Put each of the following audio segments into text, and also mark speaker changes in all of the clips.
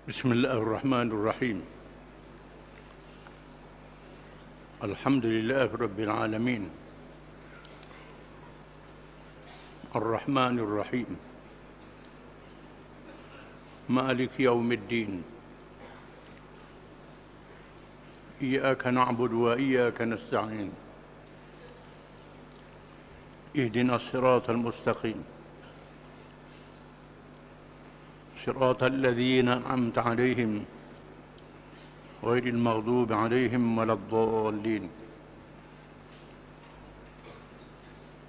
Speaker 1: بسم الله الرحمن الرحيم. الحمد لله رب العالمين الرحمن الرحيم مالك يوم الدين إياك نعبد وإياك نستعين اهدنا الصراط المستقيم صراط الذين أنعمت عليهم غير المغضوب عليهم ولا الضالين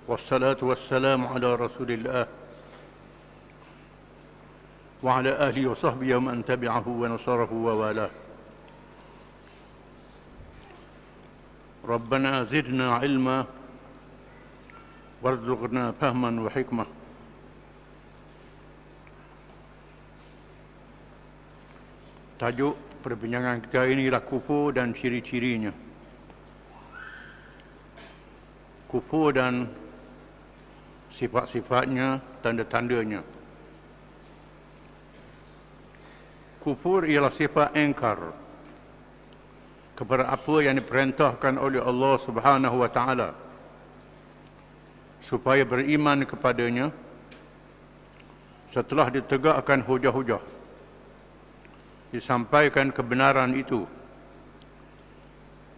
Speaker 1: والصلاة والسلام على رسول الله وعلى آله وصحبه ومن تبعه ونصره ووالاه. ربنا زدنا علما وارزقنا فهما وحكمة. Tajuk perbincangan kita ini ialah kufur dan ciri-cirinya. Kufur dan sifat-sifatnya, tanda-tandanya. Kufur ialah sifat engkar kepada apa yang diperintahkan oleh Allah Subhanahu wa taala supaya beriman kepadanya setelah ditegakkan hujah-hujah, disampaikan kebenaran itu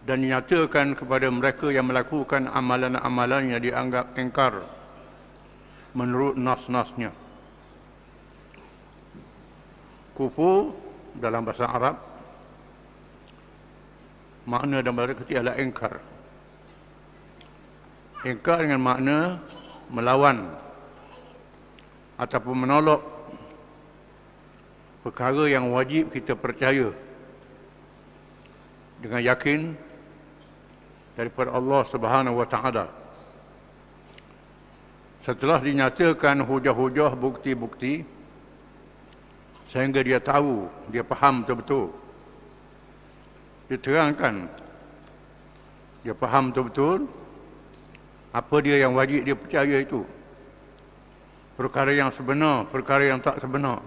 Speaker 1: dan dinyatakan kepada mereka yang melakukan amalan-amalannya dianggap engkar menurut nas-nasnya. Kufur dalam bahasa Arab makna dalam bahasa ketiga adalah engkar. Engkar dengan makna melawan ataupun menolak perkara yang wajib kita percaya dengan yakin daripada Allah Subhanahu wa taala. Setelah dinyatakan hujah-hujah, bukti-bukti, sehingga dia tahu, dia faham betul-betul, diterangkan, dia faham betul-betul apa dia yang wajib dia percaya itu, perkara yang sebenar, perkara yang tak sebenar,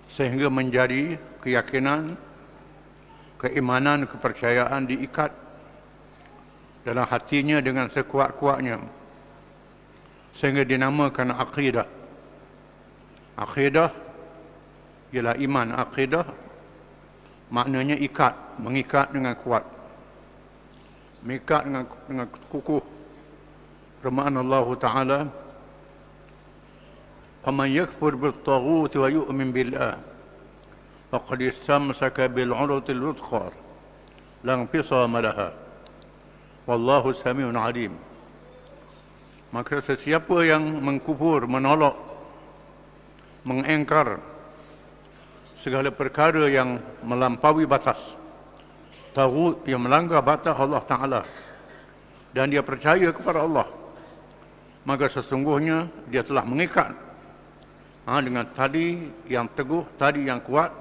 Speaker 1: sehingga menjadi keyakinan, keimanan, kepercayaan diikat dalam hatinya dengan sekuat-kuatnya, sehingga dinamakan akidah. Akidah ialah iman. Akidah maknanya ikat, mengikat dengan kuat, mengikat dengan kukuh. Firman Allah Ta'ala, فَمَنْ يَكْفُرْ بِالطَّاغُوتِ وَيُؤْمِنْ بِاللَّهِ فَقَدِ اسْتَمْسَكَ بِالْعُرْوَةِ الْوُثْقَى لَا انْفِصَامَ لَهَا وَاللَّهُ سَمِيعٌ عَلِيمٌ. Maka sesiapa yang mengkufur, menolak, mengingkar segala perkara yang melampaui batas, taghut yang melanggar batas Allah Ta'ala, dan dia percaya kepada Allah, maka sesungguhnya dia telah mengikat dengan tali yang teguh, tali yang kuat,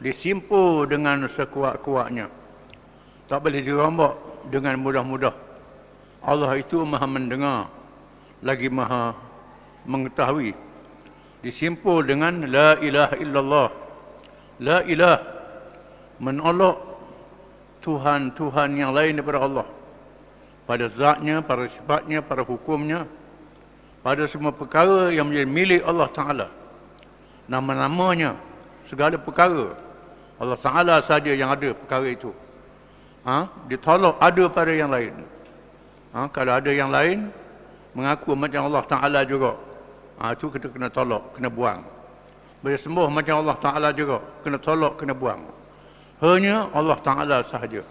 Speaker 1: disimpul dengan sekuat-kuatnya, tak boleh dirombak dengan mudah-mudah. Allah itu maha mendengar, lagi maha mengetahui. Disimpul dengan la ilaha illallah. La ilah, menolak Tuhan-Tuhan yang lain daripada Allah, pada zatnya, pada sifatnya, pada hukumnya, pada semua perkara yang menjadi milik Allah Ta'ala, nama-namanya, segala perkara Allah Ta'ala saja yang ada perkara itu. Ditolak ada pada yang lain. Kalau ada yang lain mengaku macam Allah Ta'ala juga, itu kita kena tolak, kena buang. Bila sembah macam Allah Ta'ala juga, kena tolak, kena buang. Hanya Allah Ta'ala sahaja.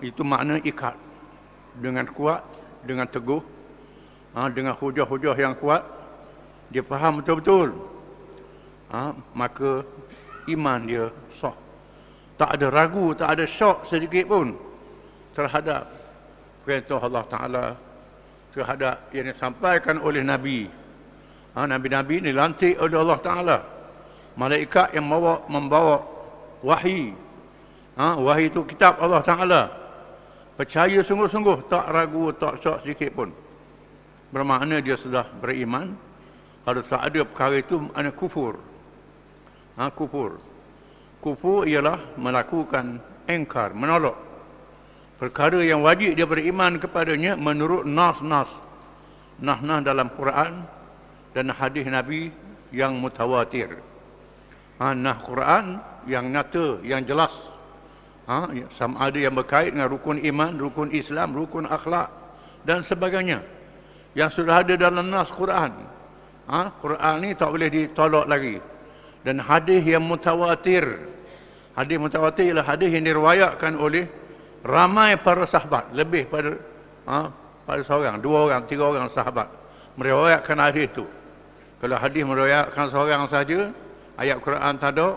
Speaker 1: Itu makna ikat dengan kuat, dengan teguh, dengan hujah-hujah yang kuat. Dia faham betul-betul, maka iman dia sah. Tak ada ragu, tak ada syak sedikit pun terhadap perintah Allah Ta'ala, terhadap yang disampaikan oleh Nabi. Nabi-Nabi ini dilantik oleh Allah Ta'ala, malaikat yang membawa wahyi. Wahyi itu kitab Allah Ta'ala. Percaya sungguh-sungguh, tak ragu, tak syak sedikit pun. Bermakna dia sudah beriman. Kalau tak ada perkara itu, makna kufur. Kufur. Kufur ialah melakukan engkar, menolak perkara yang wajib dia beriman kepadanya menurut nas-nas dalam Quran dan hadis Nabi yang mutawatir. Nah Quran yang nyata, yang jelas. Sama ada yang berkait dengan rukun iman, rukun Islam, rukun akhlak dan sebagainya. Yang sudah ada dalam nas Quran. Quran ni tak boleh ditolak lagi. Dan hadis yang mutawatir. Hadis mutawatir ialah hadis yang diriwayatkan oleh ramai para sahabat, lebih pada seorang, 2 orang, 3 orang sahabat meriwayatkan hadis itu. Kalau hadis meriwayatkan seorang saja, ayat Quran tak ada,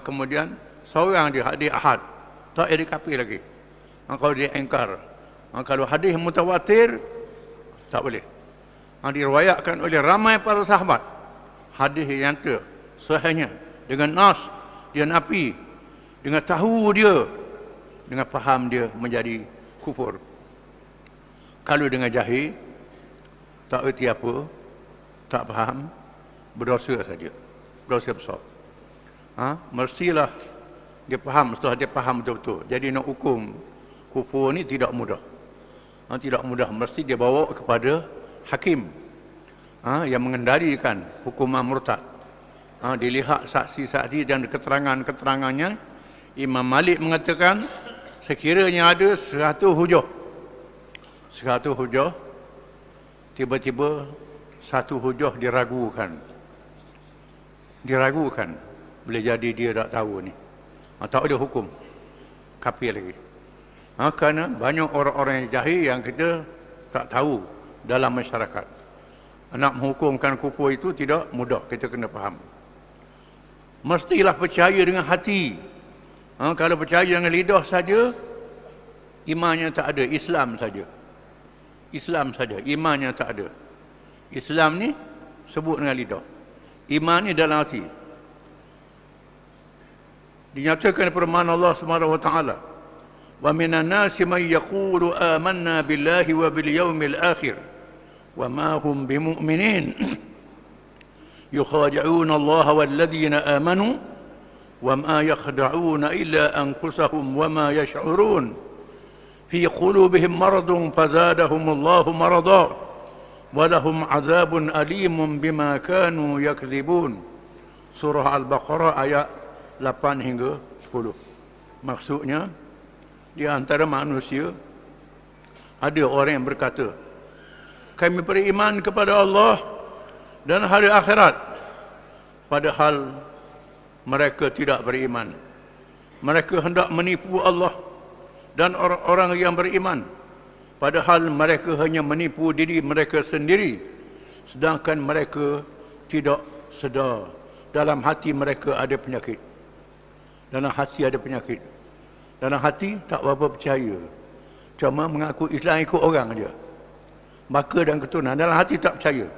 Speaker 1: kemudian seorang dia hadis ahad, tak ada kapi lagi. Kalau dia engkar. Kalau hadis mutawatir tak boleh. Diriwayatkan oleh ramai para sahabat. Hadis yang tu sahihnya dengan nas dia nafi, dengan tahu dia, dengan faham dia menjadi kufur. Kalau dengan jahil, tak erti apa, tak faham, berdosa saja. Berdosa besar. Mestilah dia faham, setelah dia faham betul-betul. Jadi nak hukum kufur ni tidak mudah. Tidak mudah, mesti dia bawa kepada hakim yang mengendalikan hukuman murtad. Dilihat saksi-saksi dan keterangan-keterangannya. Imam Malik mengatakan sekiranya ada 100 hujah, tiba-tiba satu hujah diragukan, boleh jadi dia tak tahu ni, tak ada hukum kafir lagi. Kerana banyak orang-orang yang jahil yang kita tak tahu dalam masyarakat. Nak menghukumkan kufur itu tidak mudah, kita kena faham. Mestilah percaya dengan hati. Kalau percaya dengan lidah saja, imannya tak ada. Islam saja, imannya tak ada. Islam ni sebut dengan lidah, iman ni dalam hati. Dinyatakan firman Allah Subhanahu wa taala, wa minan nasi man yaqulu amanna billahi wa bil yaumil akhir wa ma hum bimu'minin yukhadi'una Allah wal ladzina amanu wa ma yakhda'una illa anfusahum wa ma yash'urun في قلوبهم مرض فزادهم الله مرضا ولهم عذاب أليم بما كانوا يكذبون. Surah Al-Baqarah ayat 8 hingga 10. Maksudnya, di antara manusia ada orang yang berkata, kami beriman kepada Allah dan hari akhirat, padahal mereka tidak beriman. Mereka hendak menipu Allah dan orang-orang yang beriman, padahal mereka hanya menipu diri mereka sendiri, sedangkan mereka tidak sedar dalam hati mereka ada penyakit. Dalam hati ada penyakit. Dalam hati tak berapa percaya, cuma mengaku Islam ikut orang saja, baka dan keturunan. Dalam hati tak percaya,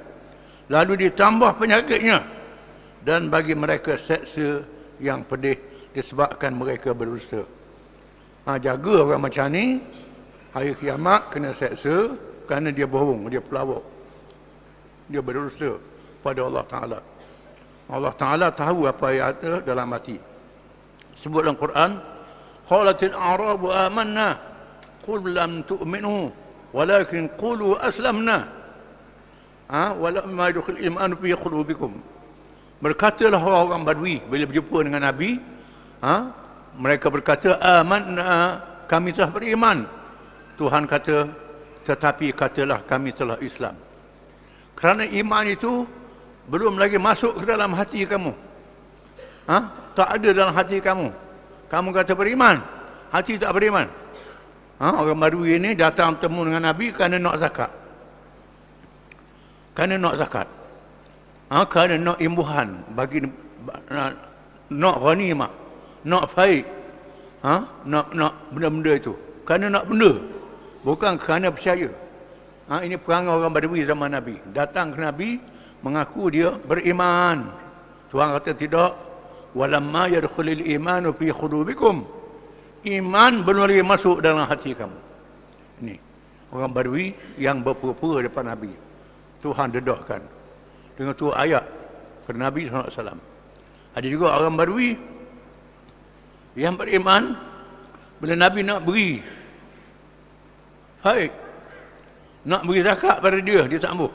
Speaker 1: lalu ditambah penyakitnya, dan bagi mereka seksa yang pedih disebabkan mereka berdusta. Jaga orang macam ni, hari kiamat kena seksa kerana dia bohong, dia pelawak, dia berdusta pada Allah Ta'ala. Allah Ta'ala tahu apa yang ada dalam hati. Sebut dalam Quran, qalatil a'rabu amanna qul lam tu'minu walakin qulu aslamna walamma yadkhul iman fi qulubikum. Berkatalah orang Badui bila berjumpa dengan Nabi, mereka berkata, amanna, kami telah beriman. Tuhan kata, tetapi katalah kami telah Islam. Kerana iman itu belum lagi masuk ke dalam hati kamu. Tak ada dalam hati kamu. Kamu kata beriman, hati tak beriman. Orang Badui ini datang temu dengan Nabi kerana nak zakat. Kerana nak imbuhan, bagi nak ghanimah, nak faid, nak benda-benda itu. Kerana nak benda, bukan kerana percaya. Ini perangai orang Badui zaman Nabi. Datang ke Nabi, mengaku dia beriman. Tuhan kata tidak. Walamma yadkhulul imanu fi qulubikum. Iman belum lagi masuk dalam hati kamu. Ini orang Badui yang berpura-pura depan Nabi. Tuhan dedahkan dengan tu ayat kepada Nabi SAW. Ada juga orang Badui yang beriman, bila Nabi nak beri baik, nak beri zakat pada dia, dia tak ambuh.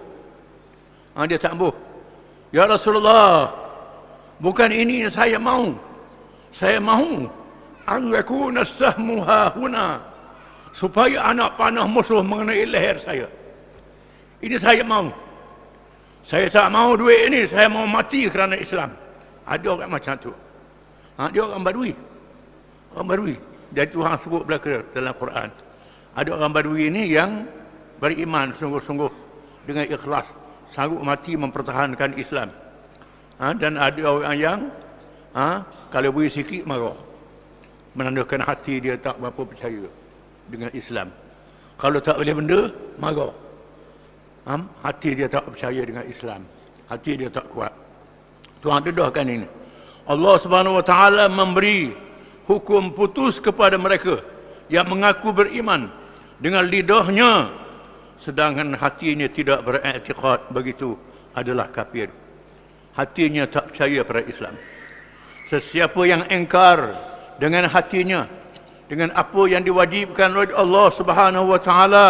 Speaker 1: Dia tak ambuh. Ya Rasulullah, bukan ini yang saya mahu. Saya mahu an yakuna sahmu hahuna, supaya anak panah musuh mengenai leher saya. Ini saya mahu. Saya tak mahu duit ini, saya mahu mati kerana Islam. Ada orang macam tu. Dia orang Badui. Orang Badui. Dan Tuhan sebut belaka dalam Quran. Ada orang Badui ini yang beriman sungguh-sungguh dengan ikhlas, sanggup mati mempertahankan Islam. Dan ada orang yang kalau beri sikit marah, menandakan hati dia tak berapa percaya dengan Islam. Kalau tak boleh benda, marah. Hati dia tak percaya dengan Islam. Hati dia tak kuat. Tuhan dedahkan ini. Allah Subhanahu Wa Taala memberi hukum putus kepada mereka yang mengaku beriman dengan lidahnya, sedangkan hatinya tidak beriktikad begitu, adalah kafir. Hatinya tak percaya pada Islam. Sesiapa yang engkar dengan hatinya dengan apa yang diwajibkan oleh Allah Subhanahu Wa Taala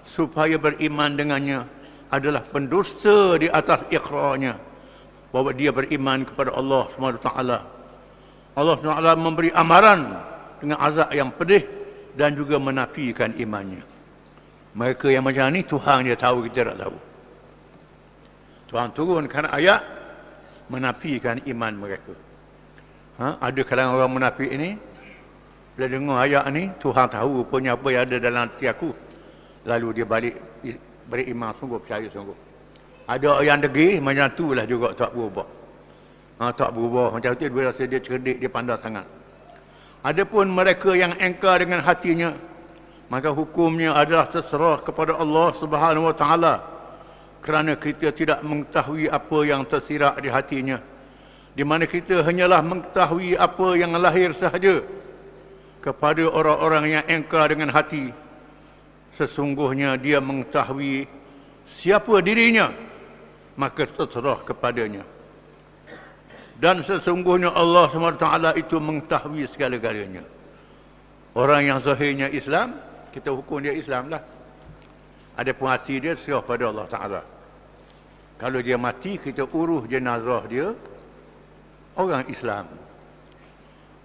Speaker 1: supaya beriman dengannya, adalah pendusta di atas ikrarnya bahawa dia beriman kepada Allah Subhanahu Wa Taala. Allah Subhanahu Wa Taala memberi amaran dengan azab yang pedih dan juga menafikan imannya. Mereka yang macam ni Tuhan dia tahu, kita tak tahu. Tuhan turunkan ayat menafikan iman mereka. Ada kalangan orang munafik ini, bila dengar ayat ni, Tuhan tahu rupanya apa yang ada dalam hati aku. Lalu dia balik beriman sungguh, percaya sungguh. Ada yang degil macam tu lah juga tak berubah. Tak berubah macam tu, dia rasa dia cerdik, dia pandai sangat. Adapun mereka yang engkar dengan hatinya, maka hukumnya adalah terserah kepada Allah Subhanahu Wa Taala, kerana kita tidak mengetahui apa yang tersirat di hatinya, di mana kita hanyalah mengetahui apa yang lahir sahaja. Kepada orang-orang yang engkar dengan hati, sesungguhnya dia mengetahui siapa dirinya, maka terserah kepadanya. Dan sesungguhnya Allah SWT itu mengetahui segala-galanya. Orang yang zahirnya Islam, kita hukum dia Islam lah. Adapun hati dia serah pada Allah Ta'ala. Kalau dia mati, kita urus jenazah dia orang Islam.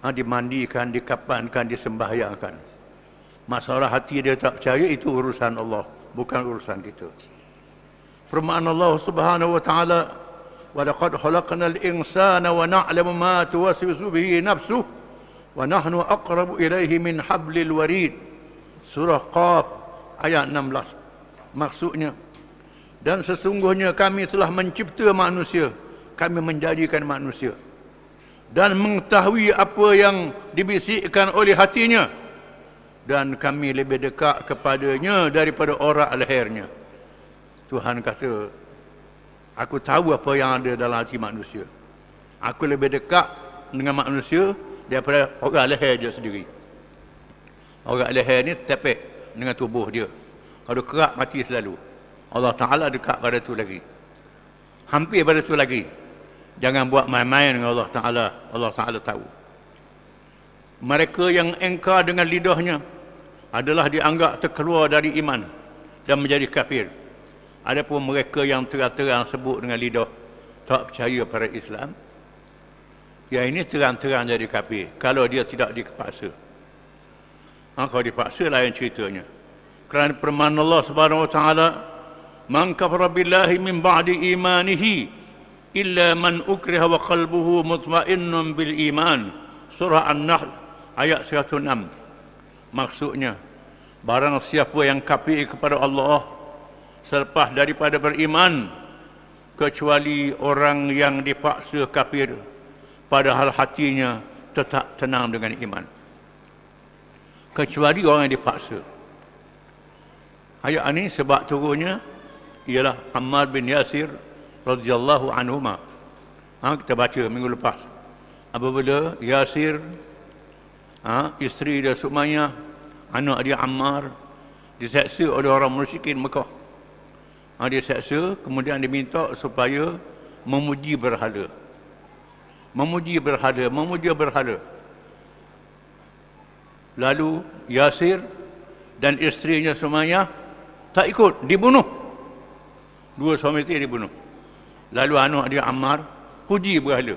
Speaker 1: Dimandikan, dikapankan, disembahyangkan. Masalah hati dia tak percaya, itu urusan Allah, bukan urusan kita. Firman Allah Subhanahu Wa Ta'ala, وَلَقَدْ خَلَقْنَا الْإِنسَانَ وَنَعْلَمُ مَا تُوَسْوِسُ بِهِ نَفْسُهُ وَنَحْنُ أَقْرَبُ إِلَيْهِ مِنْ حَبْلِ الْوَرِيدِ. Surah Qaf ayat 16. Maksudnya, dan sesungguhnya kami telah mencipta manusia, kami menjadikan manusia, dan mengetahui apa yang dibisikkan oleh hatinya, dan kami lebih dekat kepadanya daripada orak lehernya. Tuhan kata, aku tahu apa yang ada dalam hati manusia. Aku lebih dekat dengan manusia daripada orak leher dia sendiri. Orak leher ni tepek dengan tubuh dia. Kalau kerak, mati selalu. Allah Ta'ala dekat pada tu lagi. Hampir pada tu lagi. Jangan buat main-main dengan Allah Ta'ala. Allah Ta'ala tahu. Mereka yang engkar dengan lidahnya adalah dianggap terkeluar dari iman dan menjadi kafir. Adapun mereka yang terang-terang sebut dengan lidah tak percaya pada Islam, yang ini terang-terang jadi kafir kalau dia tidak dipaksa. Kalau dipaksa lain ceritanya. Kerana firman Allah Subhanahu Wa Taala, "Man kafara billahi min ba'di imanihi illa man ukriha wa qalbuhu mutmainnun bil iman." Surah An-Nahl ayat 106. Maksudnya, barang siapa yang kafir kepada Allah selepas daripada beriman, kecuali orang yang dipaksa kafir padahal hatinya tetap tenang dengan iman. Kecuali orang yang dipaksa. Ayat ini sebab turunnya ialah Ammar bin Yasir radhiyallahu anhuma. Kita baca minggu lepas. Apabila Yasir, isteri dia Sumayyah, anak dia Ammar, diseksa oleh orang musyrikin Mekah. Dia seksa, kemudian diminta supaya memuji berhala. memuji berhala. Lalu Yasir dan isterinya Sumayyah tak ikut, dibunuh. Dua suami isteri dibunuh. Lalu anak dia Ammar puji berhala.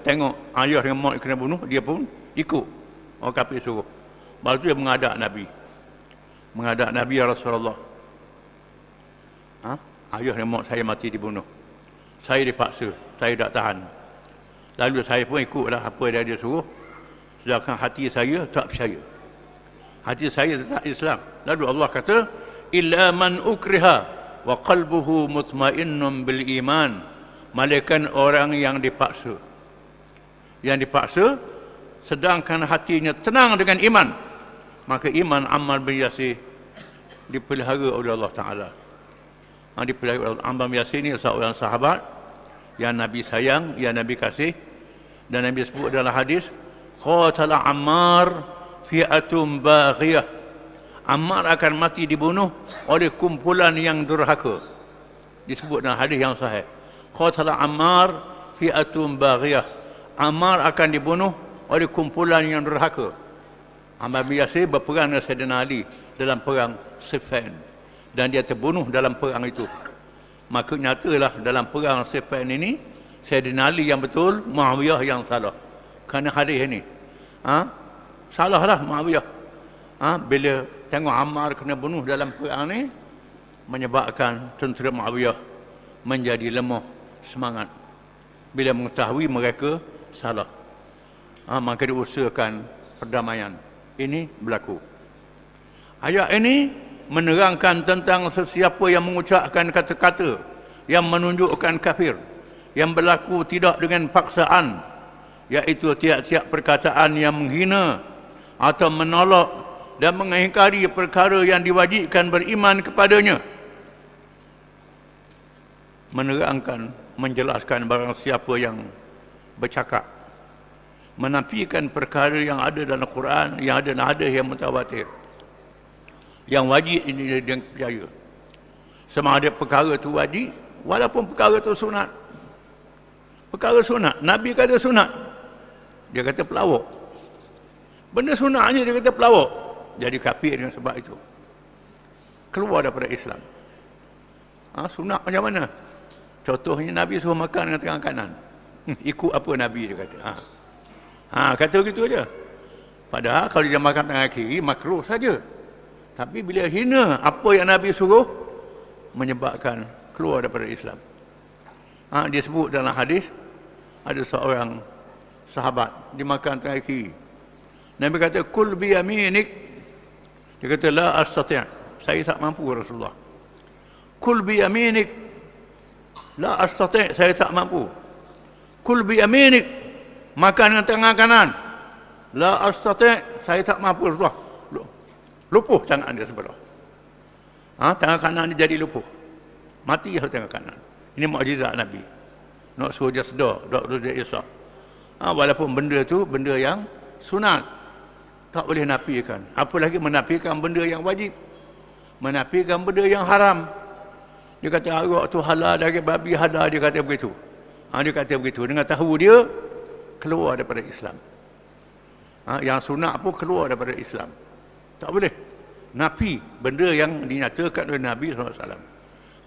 Speaker 1: Tengok ayah dengan mak kena bunuh, dia pun ikut. Orang kafir suruh. Lepas tu dia menghadap Nabi, ya Rasulullah. Ayah dan mak saya mati dibunuh. Saya dipaksa, saya tak tahan. Lalu saya pun ikutlah apa yang dia suruh. Sedangkan hati saya tak percaya. Hati saya tak Islam. Lalu Allah kata, illa man ukriha wa qalbuhu mutmainnun bil iman. Malaikat orang yang dipaksa. Yang dipaksa sedangkan hatinya tenang dengan iman. Maka iman Ammar bin Yasir dipelihara oleh Allah Ta'ala. Dipelihara oleh Ammar bin Yasir ni seorang sahabat yang Nabi sayang, yang Nabi kasih. Dan Nabi sebut dalam hadis, qatala Ammar fi'atum baghiyah. Ammar akan mati dibunuh oleh kumpulan yang durhaka. Disebut dalam hadis yang sahih. Qatala Ammar fi'atum baghiyah. Ammar akan dibunuh oleh kumpulan yang durhaka. Ammar bin Yasir berperang dengan Sayyidina Ali dalam perang Siffin. Dan dia terbunuh dalam perang itu. Maka nyatalah dalam perang Siffin ini, Sayyidina Ali yang betul, Muawiyah yang salah. Kerana hadis ini. Salahlah Muawiyah. Bila tengok Ammar kena bunuh dalam perang ini, menyebabkan tentera Muawiyah menjadi lemah semangat. Bila mengetahui mereka salah. Maka diusahakan perdamaian. Ini berlaku. Ayat ini menerangkan tentang sesiapa yang mengucapkan kata-kata yang menunjukkan kafir, yang berlaku tidak dengan paksaan, iaitu tiap-tiap perkataan yang menghina atau menolak dan mengingkari perkara yang diwajibkan beriman kepadanya. Menerangkan, menjelaskan barang siapa yang bercakap menafikan perkara yang ada dalam Quran, yang ada dalam hadis yang mutawatir, yang wajib ini dia percaya. Sama ada perkara itu wajib, walaupun perkara itu sunat. Perkara sunat, Nabi kata sunat, dia kata pelawak. Benda sunatnya dia kata pelawak. Jadi kafir dengan sebab itu. Keluar daripada Islam. Sunat macam mana? Contohnya Nabi suruh makan dengan tangan kanan. Ikut apa Nabi dia kata. Kata begitu aja. Padahal kalau dia makan tangan kiri, makruh saja. Tapi bila hina apa yang Nabi suruh, menyebabkan keluar daripada Islam. Dia sebut dalam hadis, ada seorang sahabat dimakan tangan kiri. Nabi kata, kul bi yaminik. Dia kata, la astati'. Saya tak mampu Rasulullah. Kul bi yaminik. La astati'. Saya tak mampu. Kul bi yaminik. Makan dengan tangan kanan. La astati'. Saya tak mampu Rasulullah. Lupuh tangan dia sebelah. Tangan kanan dia jadi lupuh. Mati tangan kanan. Ini mukjizat Nabi. Nak suruh dia sedar, nak suruh dia isah. Walaupun benda tu benda yang sunat, tak boleh nafikan. Apalagi menafikan benda yang wajib, menafikan benda yang haram. Dia kata arak tu halal, daging babi halal, dia kata begitu. Dia kata begitu. Dengan tahu dia keluar daripada Islam. Yang sunat pun keluar daripada Islam. Tak boleh nafi benda yang dinyatakan oleh Nabi SAW.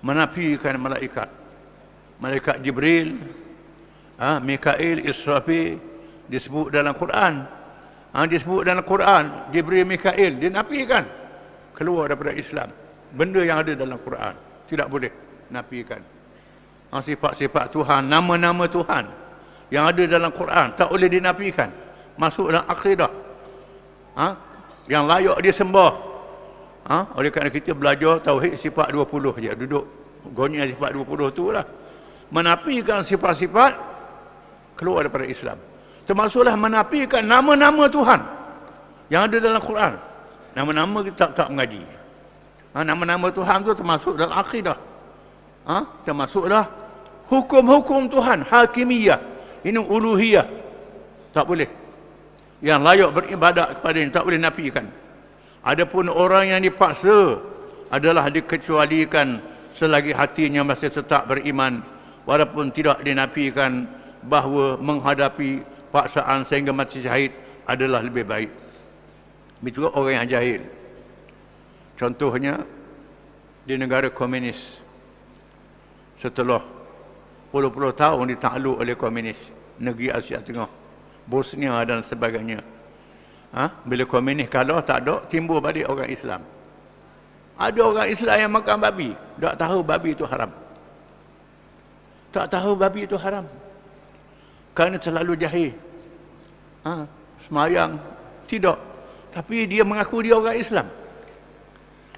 Speaker 1: Menafikan malaikat Jibril, Mikail, Israfil disebut dalam Quran. Disebut dalam Quran Jibril, Mikail, dia nafikan, keluar daripada Islam. Benda yang ada dalam Quran tidak boleh nafikan. Sifat-sifat Tuhan, nama-nama Tuhan yang ada dalam Quran tak boleh dinafikan. Masuk dalam akidah yang layak disembah. Oleh kerana kita belajar tauhid sifat 20 je, duduk gonyah sifat 20 tu lah. Menafikan sifat-sifat, keluar daripada Islam. Termasuklah menafikan nama-nama Tuhan yang ada dalam Quran. Nama-nama kita tak mengaji. Nama-nama Tuhan tu termasuk dalam akidah. Termasuklah hukum-hukum Tuhan, hakimiyah, ini uluhiyah. Tak boleh. Yang layak beribadat kepadanya tak boleh nafikan. Adapun orang yang dipaksa adalah dikecualikan selagi hatinya masih tetap beriman, walaupun tidak dinafikan bahawa menghadapi paksaan sehingga mati syahid adalah lebih baik. Begitu juga orang yang jahil. Contohnya di negara komunis, setelah puluh-puluh tahun ditakluk oleh komunis, negeri Asia Tengah, Bosnia dan sebagainya. Bila komunis kalah, tak ada, timbul balik orang Islam. Ada orang Islam yang makan babi, tak tahu babi itu haram. Tak tahu babi itu haram. Kerana terlalu jahil. Semayang, tidak. Tapi dia mengaku dia orang Islam.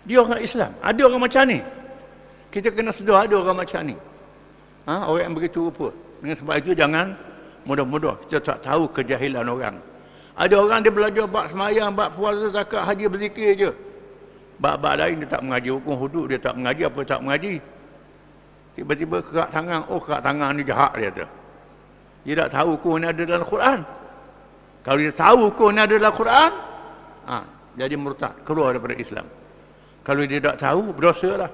Speaker 1: Dia orang Islam. Ada orang macam ni. Kita kena sedar ada orang macam ni. Orang yang begitu rupa. Dengan sebab itu jangan mudah-mudah. Kita tak tahu kejahilan orang. Ada orang dia belajar bab semayang, bab puasa, zakat, haji, berzikir je. Bab-bab lain dia tak mengaji. Hukum hudud dia tak mengaji, apa tak mengaji. Tiba-tiba kerak tangan. Oh, kerak tangan ni jahat dia tu. Dia tak tahu hukum ni ada dalam Quran. Kalau dia tahu hukum ni ada dalam Quran, jadi murtad, keluar daripada Islam. Kalau dia tak tahu, berdosa lah.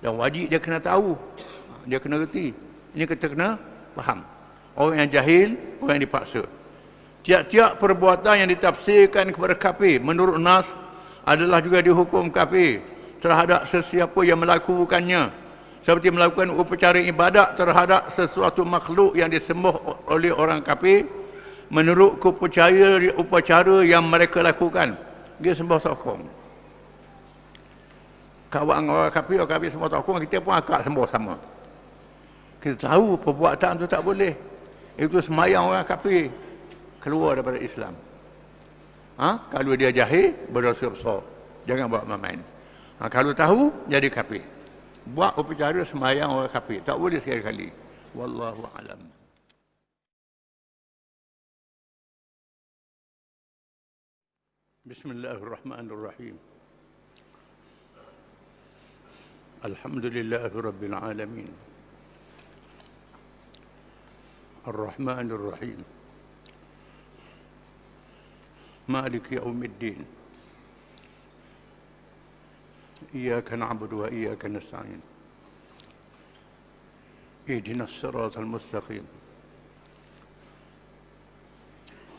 Speaker 1: Dan wajib dia kena tahu. Dia kena reti. Ini kita kena faham. Orang yang jahil, orang yang dipaksa. Tiap-tiap perbuatan yang ditafsirkan kepada kafir menurut nas adalah juga dihukum kafir terhadap sesiapa yang melakukannya, seperti melakukan upacara ibadat terhadap sesuatu makhluk yang disembah oleh orang kafir menurut upacara yang mereka lakukan. Dia sembah sokong. Kawan orang kafir sembah sokong, kita pun akak sembah sama. Kita tahu perbuatan itu tak boleh. Itu semayang orang kafir, keluar daripada Islam. Kalau dia jahil, berdosa besar. Jangan buat main-main. Kalau tahu, jadi kafir. Buat upacara semayang orang kafir, tak boleh sekali-kali. Wallahu a'lam. Bismillahirrahmanirrahim. Alhamdulillahi rabbil alamin. Ar-Rahmanir Rahim. مالك يوم الدين. إياك نعبد وإياك نستعين. اهدنا الصراط المستقيم.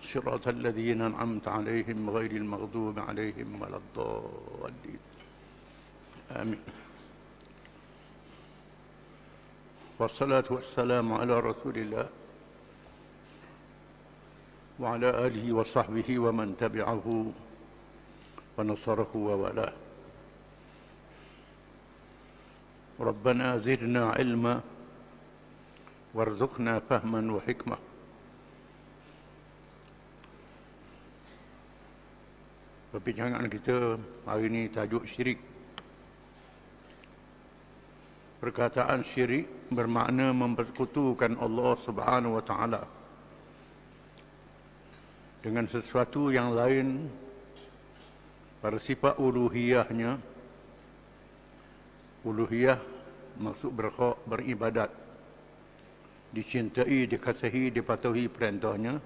Speaker 1: صراط الذين أنعمت عليهم غير المغضوب عليهم ولا الضالين. آمين. والصلاة والسلام على رسول الله وعلى آله وصحبه ومن تبعه ونصره ووالاه. ربنا زدنا علما وارزقنا فهما وحكمة. Perbincangan kita hari ini tajuk syirik. Perkataan syirik bermakna mempersekutukan Allah Subhanahu wa taala dengan sesuatu yang lain pada sifat uluhiyahnya. Uluhiyah maksud berhak beribadat, dicintai, dikasihi, dipatuhi perintahnya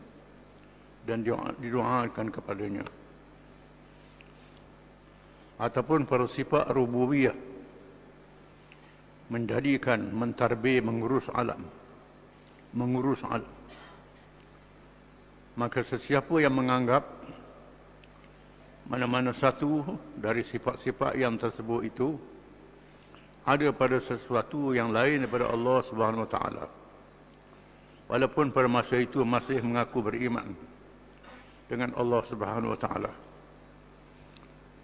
Speaker 1: dan didoakan kepadanya. Ataupun pada sifat rububiyah, menjadikan, mentarbih, mengurus alam. Maka sesiapa yang menganggap mana-mana satu dari sifat-sifat yang tersebut itu ada pada sesuatu yang lain daripada Allah Subhanahu wa taala, walaupun pada masa itu masih mengaku beriman dengan Allah Subhanahu wa taala,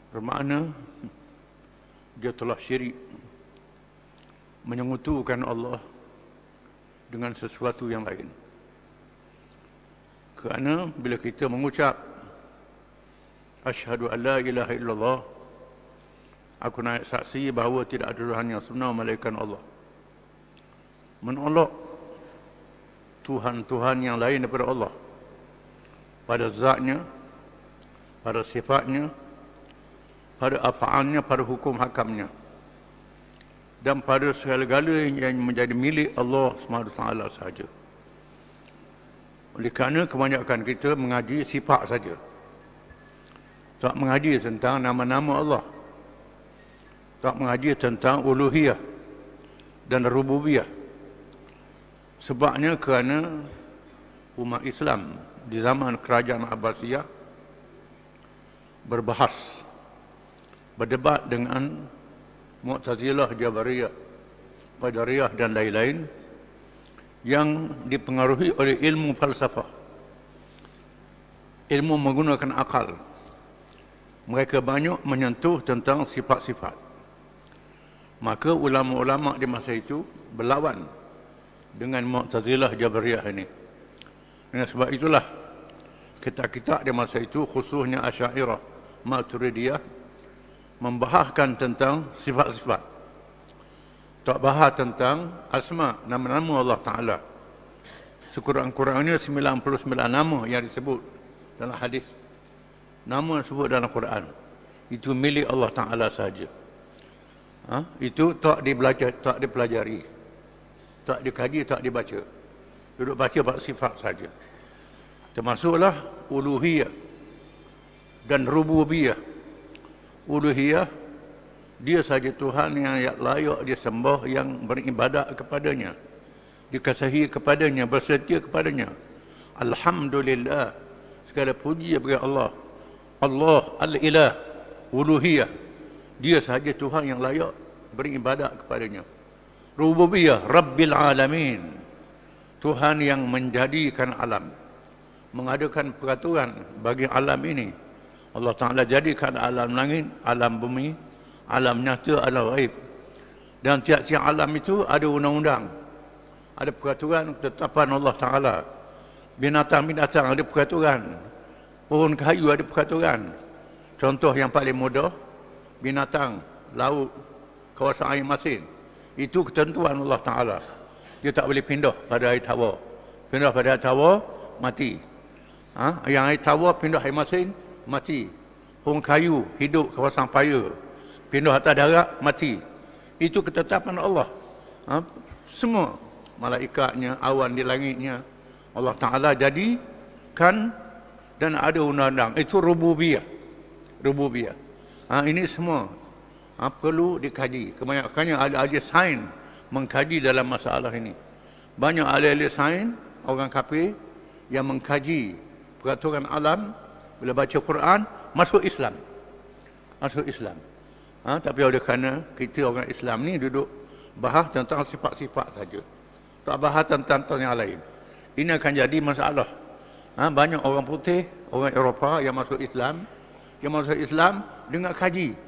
Speaker 1: bermakna dia telah syirik, menyekutukan Allah dengan sesuatu yang lain. Kerana bila kita mengucap asyhadu an la ilaha illallah, aku naik saksi bahawa tidak ada Tuhan yang sebenar melainkan Allah, menolak Tuhan-Tuhan yang lain daripada Allah pada zatnya, pada sifatnya, pada af'alnya, pada hukum hakamnya, dan pada segala-gala yang menjadi milik Allah SWT sahaja. Oleh kerana kebanyakan kita mengaji sifat saja, tak mengaji tentang nama-nama Allah, tak mengaji tentang uluhiyah dan rububiyah. Sebabnya kerana umat Islam di zaman kerajaan Abbasiyah berdebat dengan Mu'tazilah, Jabariyah, Qadariyah dan lain-lain yang dipengaruhi oleh ilmu falsafah, ilmu menggunakan akal. Mereka banyak menyentuh tentang sifat-sifat. Maka ulama-ulama di masa itu berlawan dengan Mu'tazilah, Jabariyah ini. Dengan sebab itulah kitab-kitab di masa itu, khususnya Asy'ariyah, Maturidiyah, membahaskan tentang sifat-sifat. Tak bahas tentang asma, nama-nama Allah Ta'ala. Sekurang-kurangnya 99 nama yang disebut dalam hadis. Nama disebut dalam Quran. Itu milik Allah Ta'ala sahaja. Itu tak dipelajari, tak dikaji, tak dibaca. Duduk baca bab sifat saja. Termasuklah uluhiyah dan rububiyah. Uluhiyah, dia saja Tuhan yang layak disembah, yang beribadat kepadanya, dikasihi kepadanya, bersetia kepadanya. Alhamdulillah, segala puji bagi Allah. Allah al-ilah, uluhiyah, dia saja Tuhan yang layak beribadat kepadanya. Rububiyah, Rabbil alamin, Tuhan yang menjadikan alam, mengadakan peraturan bagi alam ini. Allah Ta'ala jadikan alam langit, alam bumi, alam nyata, alam ghaib. Dan tiap-tiap alam itu ada undang-undang, ada peraturan ketetapan Allah Ta'ala. Binatang-binatang ada peraturan, pohon kayu ada peraturan. Contoh yang paling mudah, binatang laut, kawasan air masin, itu ketentuan Allah Ta'ala. Dia tak boleh pindah pada air tawar. Pindah pada air tawar, mati. Yang air tawar pindah air masin, mati. Pohon kayu hidup kawasan paya, pindah atas darat, mati. Itu ketetapan Allah. Semua malaikatnya, awan di langitnya, Allah Ta'ala jadikan dan ada undang-undang. Itu rububiyah. Rububiyah. Ini semua perlu dikaji. Kebanyakannya ahli-ahli sains mengkaji dalam masalah ini. Banyak ahli-ahli sains, orang kafir, yang mengkaji peraturan alam. Bila baca Quran, masuk Islam. Masuk Islam. Tapi oleh kerana kita orang Islam ni duduk bahas tentang sifat-sifat saja, tak bahas tentang yang lain, ini akan jadi masalah. Banyak orang putih, orang Eropah yang masuk Islam, dengan kaji.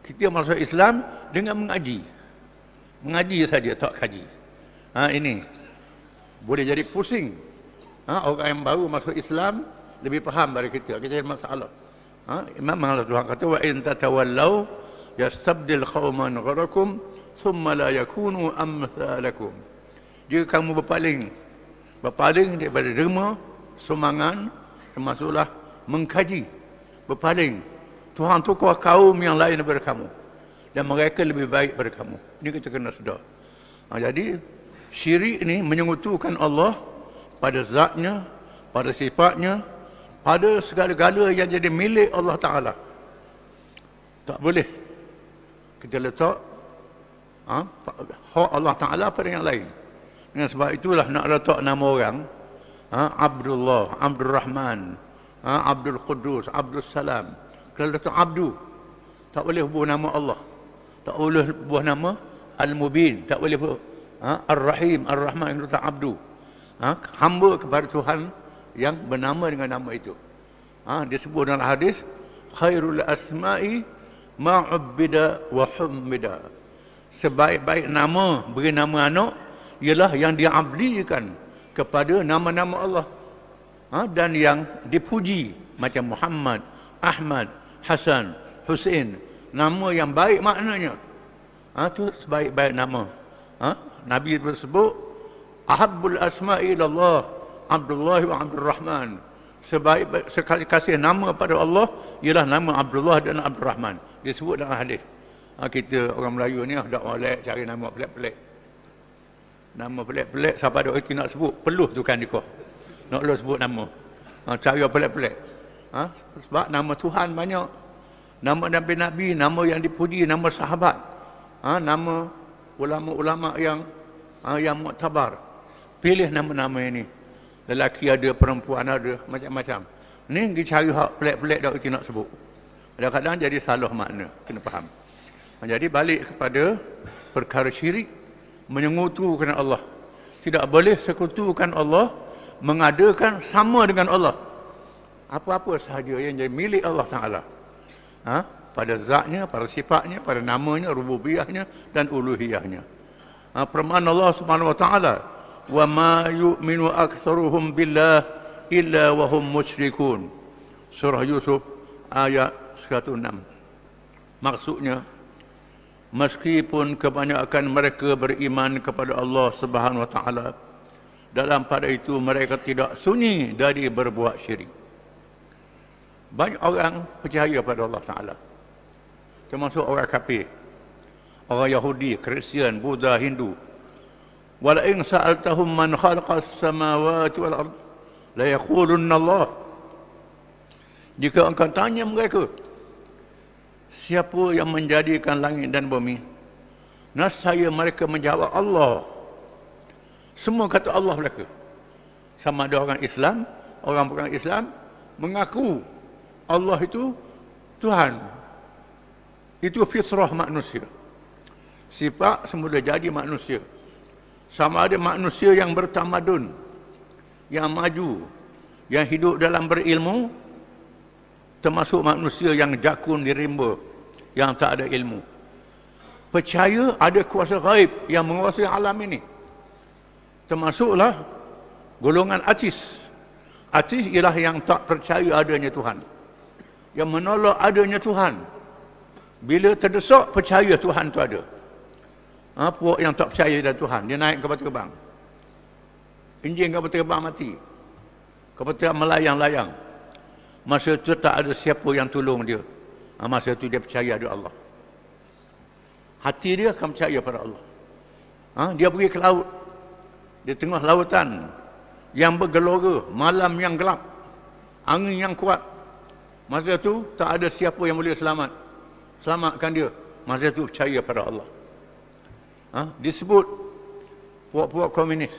Speaker 1: Kita masuk Islam dengan mengaji. Mengaji saja, tak kaji. Ini boleh jadi pusing. Orang yang baru masuk Islam lebih faham dari kita. Kita ada masalah. Imam Allah Tuhan kata, wa in tatawallaw yastabdil qauman gharakum thumma la yakunu amsalakum. Jika kamu berpaling daripada derma, semangat, termasuklah mengkaji, berpaling. Tuhan tukar kaum yang lain daripada kamu, dan mereka lebih baik daripada kamu. Ini kita kena sedar. Jadi syirik ini menyekutukan Allah pada zatnya, pada sifatnya, pada segala-gala yang jadi milik Allah Ta'ala. Tak boleh kita letak hak Allah Ta'ala pada yang lain. Dengan sebab itulah nak letak nama orang, Abdullah, Abdul Rahman, Abdul Qudus, Abdul Salam. Kalau letak Abdu, tak boleh buah nama Allah. Tak boleh buah nama Al-Mubin. Tak boleh buah Ar-Rahim, Ar-Rahman, yang letak Abdu. Hamba kepada Tuhan yang bernama dengan nama itu. Disebut dalam hadis, khairul asma'i ma'ubbida wa hummida. Sebaik-baik nama, beri nama anak, ialah yang diabdikan kepada nama-nama Allah. Dan yang dipuji, macam Muhammad, Ahmad, Hasan, Hussein. Nama yang baik maknanya. Itu sebaik-baik nama. Nabi bersebut, ahabbul asma'i ilallah Abdullah wa Abdul Rahman. Sebaik sekali kasih nama pada Allah ialah nama Abdullah dan Abdul Rahman. Disebut dalam hadis. Kita orang Melayu ni dak molek cari nama pelik-pelik. Nama pelik-pelik, siapa ada orang nak sebut, peluh tu kan dikau. Nak lo sebut nama. Cari pelik-pelik. Sebab nama Tuhan banyak. Nama Nabi-Nabi, nama yang dipuji, nama sahabat. Nama ulama-ulama yang muktabar. pilih nama-nama ini. Lelaki ada, perempuan ada, macam-macam. Ni pergi cari hak pelik-pelik dak kita nak sebut. Kadang-kadang jadi salah makna, kena faham. Jadi balik kepada perkara syirik, menyengutukan Allah. Tidak boleh sekutukan Allah, mengadakan sama dengan Allah. Apa-apa sahaja yang jadi milik Allah Ta'ala. Pada zatnya, pada sifatnya, pada namanya, rububiyahnya dan uluhiyahnya. Firman Allah Subhanahu wa Ta'ala, "Wa ma yu'minu aktsaruhum billah illa wa hum musyrikun." Surah Yusuf ayat 106. Maksudnya, meskipun kebanyakan mereka beriman kepada Allah Subhanahu wa Ta'ala, dalam pada itu mereka tidak sunyi dari berbuat syirik. Banyak orang percaya pada Allah Ta'ala, termasuk orang kafir, orang Yahudi, Kristian, Buddha, Hindu. Wala in sa'altahum man khalaqas samawati wal ard la yaqulunna Allah. Jika engkau tanya mereka, siapa yang menjadikan langit dan bumi, nescaya mereka menjawab Allah. Semua kata Allah mereka. Sama ada orang Islam, orang bukan Islam, mengaku Allah itu Tuhan. Itu fitrah manusia. Sifat semula jadi manusia. Sama ada manusia yang bertamadun, yang maju, yang hidup dalam berilmu, termasuk manusia yang jakun di rimba, yang tak ada ilmu. Percaya ada kuasa gaib yang menguasai alam ini. Termasuklah golongan ateis. Ateis ialah yang tak percaya adanya Tuhan, yang menolak adanya Tuhan. Bila terdesak, percaya Tuhan tu ada. Puak yang tak percaya pada Tuhan, dia naik kapal terbang, enjin kapal terbang mati, kapal terbang melayang-layang. Masa itu tak ada siapa yang tolong dia. Masa itu dia percaya ada Allah. Hati dia akan percaya pada Allah. Dia pergi ke laut, di tengah lautan yang bergelora, malam yang gelap, angin yang kuat. Masa itu tak ada siapa yang boleh selamatkan dia. Masa itu percaya pada Allah. Disebut puak-puak komunis,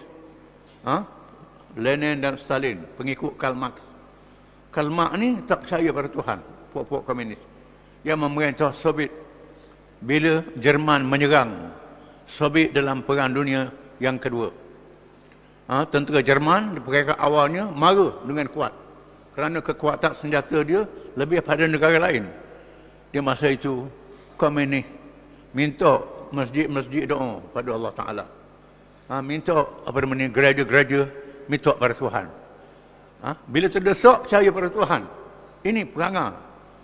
Speaker 1: Lenin dan Stalin, pengikut Karl Marx. Karl Marx ni tak percaya pada Tuhan, puak-puak komunis yang memerintah Soviet bila Jerman menyerang Soviet dalam Perang Dunia yang kedua. Tentera Jerman di peringkat awalnya marah dengan kuat kerana kekuatan senjata dia lebih pada negara lain. Di masa itu komunis minta masjid-masjid doa pada Allah Ta'ala. Minta gereja-gereja minta pada Tuhan. Bila terdesak percaya pada Tuhan. Ini perangai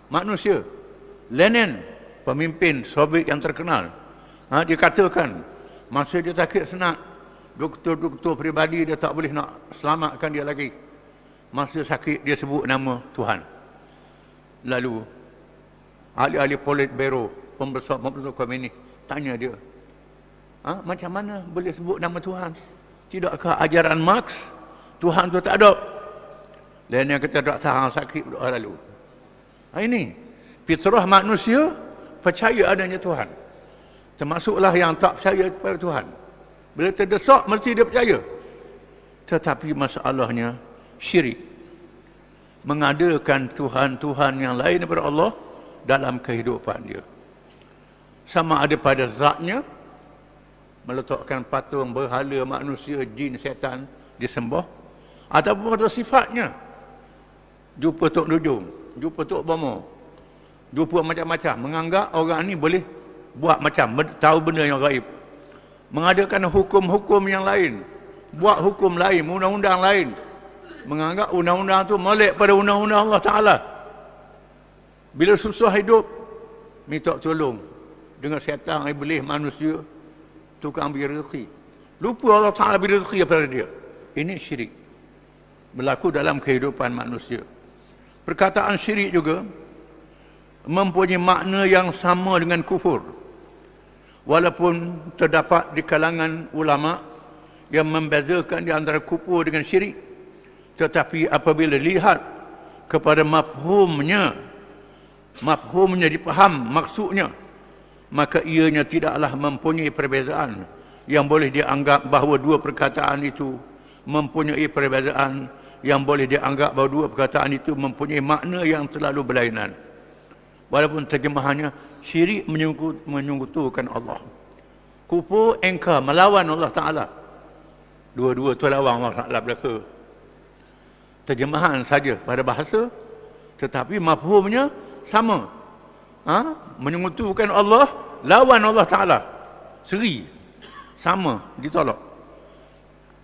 Speaker 1: manusia. Lenin, pemimpin Soviet yang terkenal, dia katakan masa dia sakit senat, doktor-doktor peribadi dia tak boleh nak selamatkan dia lagi. Masa sakit dia sebut nama Tuhan. Lalu ahli-ahli Politburo, pembesar-pembesar komunis tanya dia, macam mana boleh sebut nama Tuhan? Tidakkah ajaran Marx Tuhan tu tak ada? Dan yang kata tak tahan sakit berdoa lalu. Ini fitrah manusia percaya adanya Tuhan. Termasuklah yang tak percaya kepada Tuhan. Bila terdesak mesti dia percaya. Tetapi masalahnya syirik. Mengadakan Tuhan-Tuhan yang lain daripada Allah dalam kehidupan dia. Sama ada pada zatnya, meletakkan patung berhala manusia, jin, setan disembah, ataupun pada sifatnya. Jumpa Tok Nujum, jumpa Tok Bomo, jumpa macam-macam, menganggap orang ni boleh buat macam, tahu benda yang gaib. Mengadakan hukum-hukum yang lain, buat hukum lain, undang-undang lain, menganggap undang-undang tu molek pada undang-undang Allah Ta'ala. Bila susah hidup, minta tolong dengan syaitan, iblis, manusia, tukang beri rezeki. Lupa Allah Ta'ala beri rezeki kepada dia. Ini syirik. Berlaku dalam kehidupan manusia. Perkataan syirik juga mempunyai makna yang sama dengan kufur. Walaupun terdapat di kalangan ulama yang membezakan di antara kufur dengan syirik, tetapi apabila lihat kepada mafhumnya dipaham maksudnya, maka ianya tidaklah mempunyai perbezaan yang boleh dianggap bahawa dua perkataan itu mempunyai perbezaan yang boleh dianggap bahawa dua perkataan itu mempunyai makna yang terlalu berlainan. Walaupun terjemahannya syirik menyekutukan Allah. Kufur engkar melawan Allah Ta'ala. Dua-dua tu lawan Allah Ta'ala belaka. Terjemahan saja pada bahasa, tetapi mafhumnya sama. Menyekutukan Allah, lawan Allah Ta'ala. Seri. Sama, ditolak.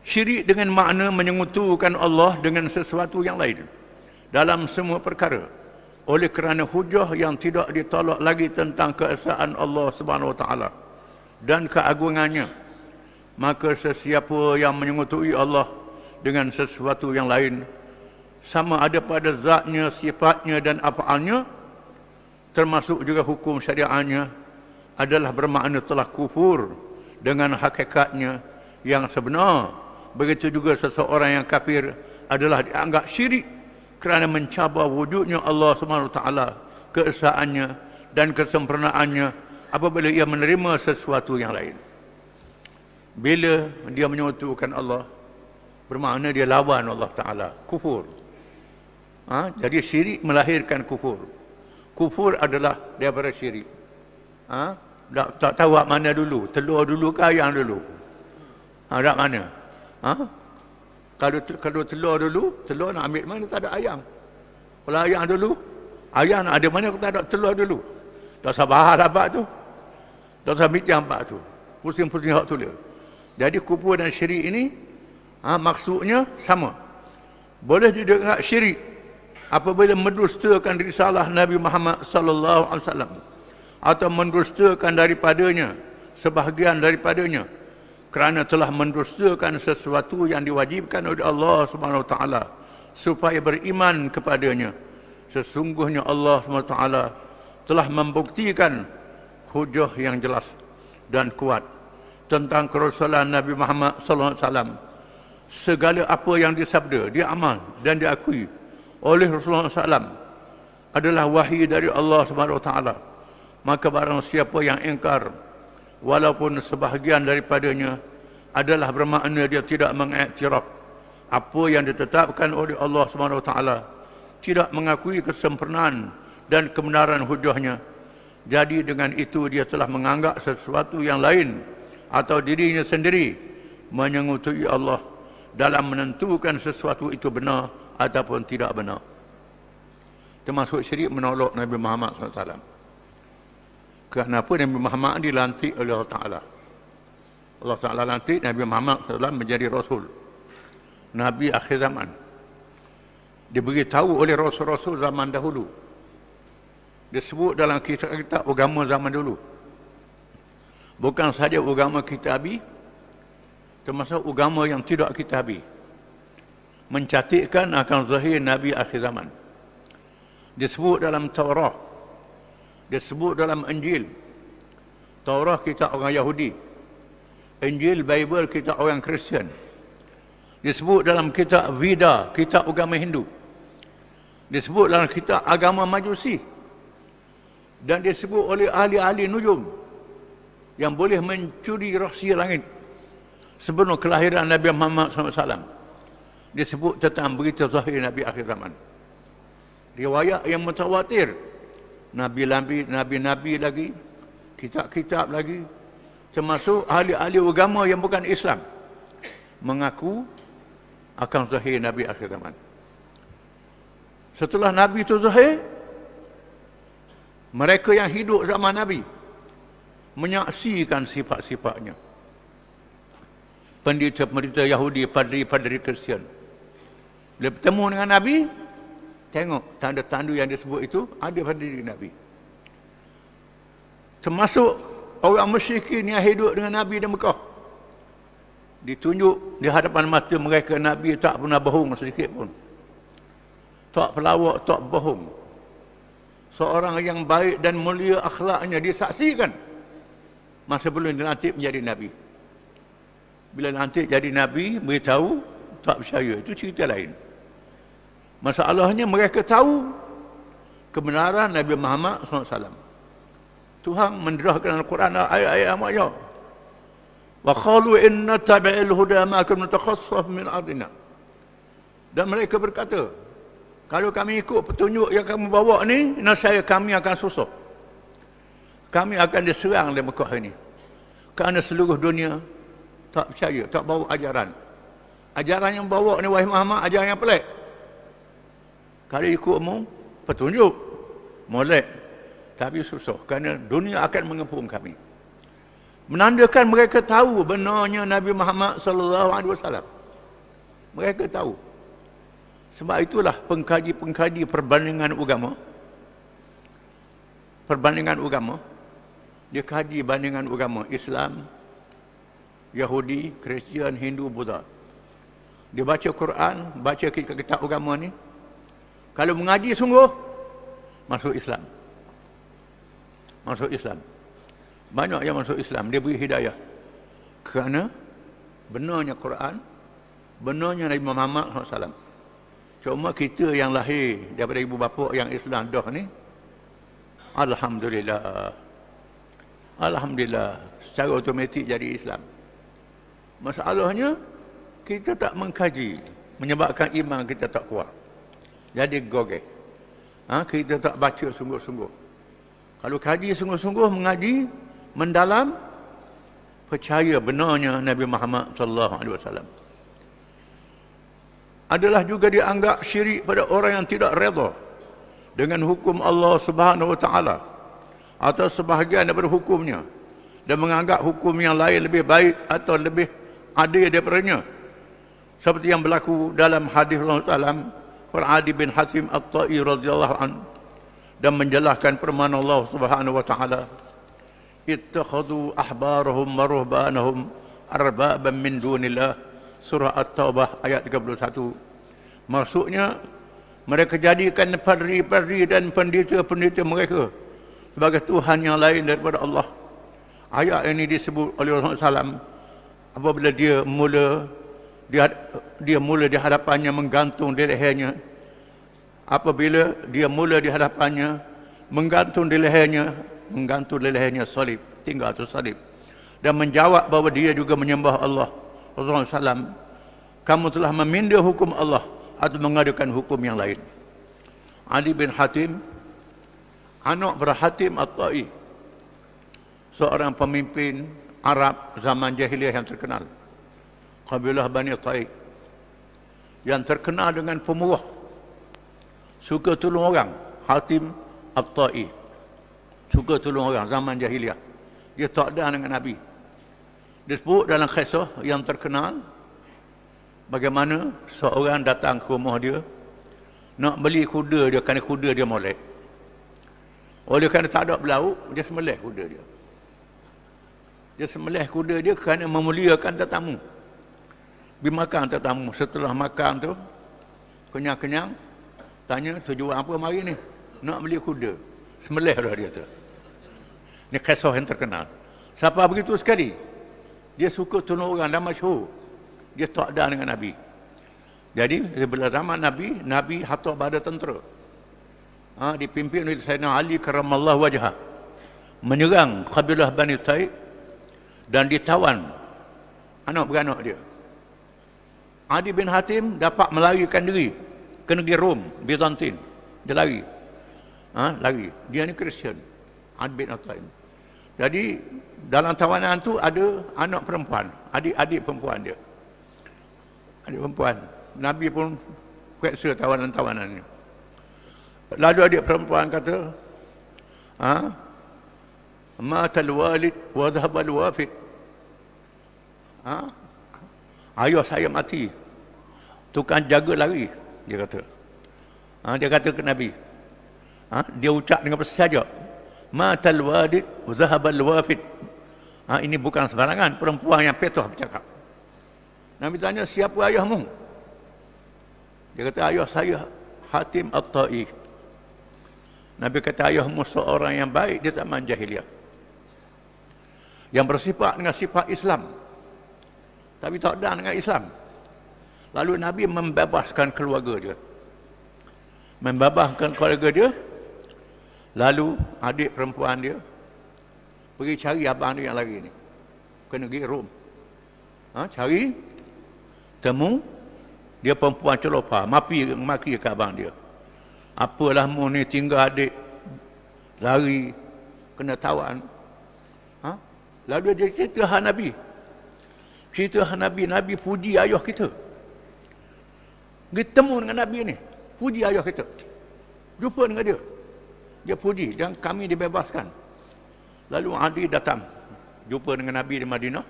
Speaker 1: Syirik dengan makna menyekutukan Allah dengan sesuatu yang lain dalam semua perkara, oleh kerana hujah yang tidak ditolak lagi tentang keesaan Allah Subhanahu Wa Taala dan keagungannya, maka sesiapa yang menyekutui Allah dengan sesuatu yang lain, sama ada pada zatnya, sifatnya dan af'alnya, termasuk juga hukum syariatnya, adalah bermakna telah kufur dengan hakikatnya yang sebenar. Begitu juga seseorang yang kafir adalah dianggap syirik kerana mencabar wujudnya Allah SWT, keesaannya dan kesempurnaannya apabila ia menerima sesuatu yang lain. Bila dia menyekutukan Allah, bermakna dia lawan Allah Ta'ala, kufur. Jadi syirik melahirkan kufur. Kufur adalah daripada syirik. Tak tahu mana dulu, telur dulu ke ayam dulu? Tak mana? Kalau telur dulu, telur nak ambil mana, tak ada ayam. Kalau ayam dulu, ayam nak ada mana, tak ada telur dulu. Tak sabar dapat tu. Tak sabar mitang dapat tu. Pusing-pusing hak tulis. Jadi kufur dan syirik ini, maksudnya sama. Boleh didengar syirik apabila mendustakan risalah Nabi Muhammad sallallahu alaihi wasallam atau mendustakan daripadanya sebahagian daripadanya, kerana telah mendustakan sesuatu yang diwajibkan oleh Allah Subhanahu Wa Taala supaya beriman kepadanya. Sesungguhnya Allah Subhanahu Wa Taala telah membuktikan hujah yang jelas dan kuat tentang kerasulan Nabi Muhammad sallallahu alaihi wasallam. Segala apa yang disabda, diamal dan diakui oleh Rasulullah SAW adalah wahyu dari Allah Subhanahu Wa Taala. Maka barang siapa yang ingkar walaupun sebahagian daripadanya, adalah bermakna dia tidak mengiktiraf apa yang ditetapkan oleh Allah Subhanahu Wa Taala, tidak mengakui kesempurnaan dan kebenaran hujahnya. Jadi dengan itu dia telah menganggap sesuatu yang lain atau dirinya sendiri menyekutui Allah dalam menentukan sesuatu itu benar ataupun tidak benar. Termasuk syirik menolak Nabi Muhammad SAW. Kenapa Nabi Muhammad dilantik oleh Allah Ta'ala? Allah Ta'ala lantik Nabi Muhammad SAW menjadi Rasul, Nabi akhir zaman. Diberitahu oleh Rasul-Rasul zaman dahulu. Disebut dalam kitab-kitab agama zaman dulu. Bukan sahaja agama kitabi, termasuk agama yang tidak kitabi. Mencatatkan akan zahir Nabi akhir zaman. Disebut dalam Taurat, disebut dalam Injil. Taurat kitab orang Yahudi, Injil, Bible kitab orang Kristian. Disebut dalam kitab Veda, kitab agama Hindu. Disebut dalam kitab agama Majusi. Dan disebut oleh ahli-ahli nujum yang boleh mencuri rahsia langit sebelum kelahiran Nabi Muhammad SAW. Disebut tentang berita zahir Nabi akhir zaman. Riwayat yang mutawatir, Nabi-Nabi lagi, kitab-kitab lagi, termasuk ahli-ahli agama yang bukan Islam, mengaku akan zahir Nabi akhir zaman. Setelah Nabi itu zahir, mereka yang hidup zaman Nabi menyaksikan sifat-sifatnya. Pendeta-pendeta Yahudi, padri-padri Kristian, bila bertemu dengan Nabi, tengok tanda-tanda yang disebut itu ada pada diri Nabi. Termasuk orang musyrikin yang hidup dengan Nabi di Mekah, ditunjuk di hadapan mata mereka Nabi tak pernah bohong sedikit pun. Tak pelawak, tak bohong. Seorang yang baik dan mulia akhlaknya disaksikan masa belum dilantik menjadi Nabi. Bila lantik jadi Nabi, beritahu tak percaya, itu cerita lain. Masalahnya mereka tahu kebenaran Nabi Muhammad SAW. Tuhan menderahkan Al-Quran ayat-ayat amat jauh. Wa qalu inna tabi'il huda ma kunna natakhassaf min ardina. Dan mereka berkata, kalau kami ikut petunjuk yang kamu bawa ni, nascaya kami akan susah. Kami akan diserang oleh Mekah ini. Kerana seluruh dunia tak percaya, tak bawa ajaran. Ajaran yang bawa ni wahai Muhammad, ajaran yang pelik. Kalau ikutmu petunjuk, molek, tapi susah. Kerana dunia akan mengepung kami. Menandakan mereka tahu benarnya Nabi Muhammad sallallahu alaihi wasallam. Mereka tahu. Sebab itulah pengkaji-pengkaji perbandingan agama, dia kaji bandingan agama Islam, Yahudi, Kristian, Hindu, Buddha. Dia baca Quran, baca kitab agama ni. Kalau mengaji sungguh, masuk Islam. Masuk Islam. Banyak yang masuk Islam, dia beri hidayah. Kerana benarnya Quran, benarnya Nabi Muhammad SAW. Cuma kita yang lahir daripada ibu bapa yang Islam dah ni, Alhamdulillah. Alhamdulillah, secara automatik jadi Islam. Masalahnya, kita tak mengkaji, menyebabkan iman kita tak kuat. Jadi gogeh. Kita tak baca sungguh-sungguh. Kalau kaji sungguh-sungguh, mengaji, mendalam, percaya benarnya Nabi Muhammad sallallahu alaihi wasallam. Adalah juga dianggap syirik pada orang yang tidak redha dengan hukum Allah Subhanahu wa taala atau sebahagian daripada hukumnya dan menganggap hukum yang lain lebih baik atau lebih adil daripadanya, seperti yang berlaku dalam hadis Rasulullah SAW Adi bin Hatim At-Tai radhiyallahu anhu, dan menjelaskan firman Allah Subhanahu wa taala, ittakhadhu ahbarahum wa ruhbanahum arbaban min dunillah, surah At-Taubah ayat 31. Maksudnya, mereka jadikan padri-padri dan pendeta-pendeta mereka sebagai Tuhan yang lain daripada Allah. Ayat ini disebut oleh Rasulullah SAW apabila dia mula di hadapannya menggantung di lehernya. Apabila dia mula di hadapannya menggantung di lehernya salib, tinggal tu salib, dan menjawab bahawa dia juga menyembah Allah. Rasulullah SAW, kamu telah meminda hukum Allah atau mengadakan hukum yang lain. Ali bin Hatim, anak berhatim At-Tai, seorang pemimpin Arab zaman jahiliyah yang terkenal, kabilah Bani Tai, yang terkenal dengan pemurah, suka tolong orang. Hatim At-Tai suka tolong orang zaman jahiliyah. Dia tak ada dengan Nabi. Disebut dalam kisah yang terkenal bagaimana seorang datang ke rumah dia nak beli kuda dia kerana kuda dia molek. Oleh kerana tak ada belauk, dia sembelih kuda dia. Dia sembelih kuda dia kerana memuliakan tetamu. Pergi makan tetamu. Setelah makan tu, kenyang-kenyang, tanya, tujuan apa mari ni? Nak beli kuda. Sembelih dah dia tu. Ini kisah yang terkenal. Siapa begitu sekali? Dia suka tolong orang dan masyhur. Dia tak ada dengan Nabi. Jadi, bila zaman Nabi, Nabi hantar pada tentera. Dipimpin oleh Sayyidina Ali karamallahu wajhah, menyerang kabilah Bani Tai dan ditawan anak beranak dia. Adi bin Hatim dapat melarikan diri ke negeri Rom, Byzantin. Dia lari. Lari. Dia ni Kristian. Adi bin Hatim. Jadi dalam tawanan tu ada anak perempuan, adik-adik perempuan dia. Adik perempuan. Nabi pun kuasa tawanan-tawanan ni. Lalu adik perempuan kata, matal walid wa dhahabal wafid. Ayah saya mati, tukang jaga lari, dia kata. Dia kata ke Nabi. Dia ucap dengan persaja, matal walid wa dhahabal wafid. Ini bukan sembarangan, perempuan yang petuh bercakap. Nabi tanya, siapa ayahmu? Dia kata, ayah saya Hatim At-Tai. Nabi kata, ayahmu seorang yang baik di zaman jahiliyah, yang bersifat dengan sifat Islam, tapi tak ada dengan Islam. Lalu Nabi membebaskan keluarga dia. Membebaskan keluarga dia. Lalu adik perempuan dia pergi cari abang dia yang lari ni ke negeri Rom. Cari, temu, dia perempuan celopar, maki ke abang dia. Apalah mu ni tinggal adik, lari, kena tawan. Lalu dia cerita Nabi. Cerita Nabi, Nabi puji ayah kita. Kita temu dengan Nabi ni, puji ayah kita. Jumpa dengan dia. Dia puji dan kami dibebaskan. Lalu Adi datang jumpa dengan Nabi di Madinah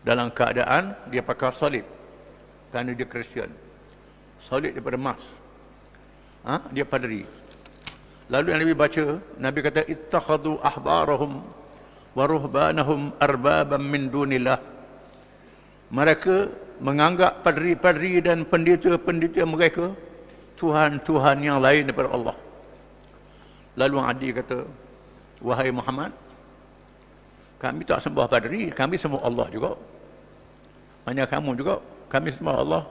Speaker 1: dalam keadaan dia pakai salib kerana dia Kristian. Salib daripada emas. Dia padri. Lalu yang Nabi baca, Nabi kata ittakhadhu ahbarahum wa ruhbanahum arbaban min dunillah. Mereka menganggap padri-padri dan pendeta-pendeta mereka Tuhan-Tuhan yang lain daripada Allah. Lalu Adi kata, wahai Muhammad, kami tak sembah padri, kami sembah Allah juga. Mana kamu juga, kami sembah Allah.